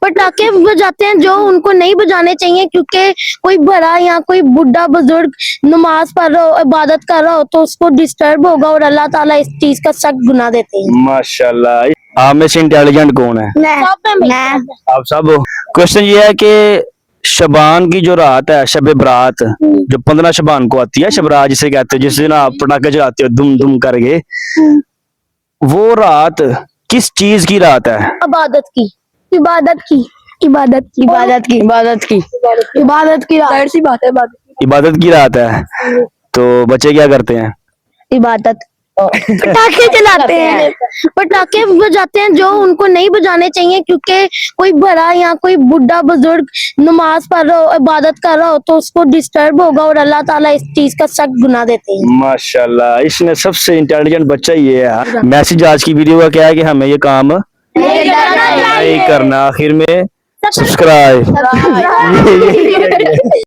पटाखे बजाते हैं जो उनको नहीं बजाने चाहिए, क्योंकि कोई बड़ा या कोई बुढ़ा बुजुर्ग नमाज पढ़ रहा हो, इबादत कर रहा हो, तो उसको डिस्टर्ब होगा और अल्लाह ताला इस चीज का सख्त गुनाह देते हैं। माशाल्लाह। आप में से इंटेलिजेंट कौन है? मैं आप सब हो। क्वेश्चन ये है कि शबान की जो रात है, शब बरात, जो 15 शबान को आती है, शबरात जिसे कहते हैं, जिस दिन आप पटाखे चलाते हो दुम दुम करके, वो रात किस चीज की रात है? इबादत की इबादत की इबादत की इबादत की इबादत की इबादत की जाहिर सी बात है इबादत की रात है। तो बच्चे क्या करते हैं? इबादत पटाखे चलाते हैं, पटाखे बजाते हैं जो उनको नहीं बजाने चाहिए, क्योंकि कोई बड़ा या कोई बुढ़ा बुजुर्ग नमाज पढ़ रहा हो, इबादत कर रहा हो, तो उसको डिस्टर्ब होगा और अल्लाह ताला इस चीज का सख्त गुनाह देते हैं। माशाल्लाह, इसने सबसे इंटेलिजेंट बच्चा ये है। मैसेज आज की वीडियो का क्या है कि हमें ये काम नहीं करना। आखिर में सब्सक्राइब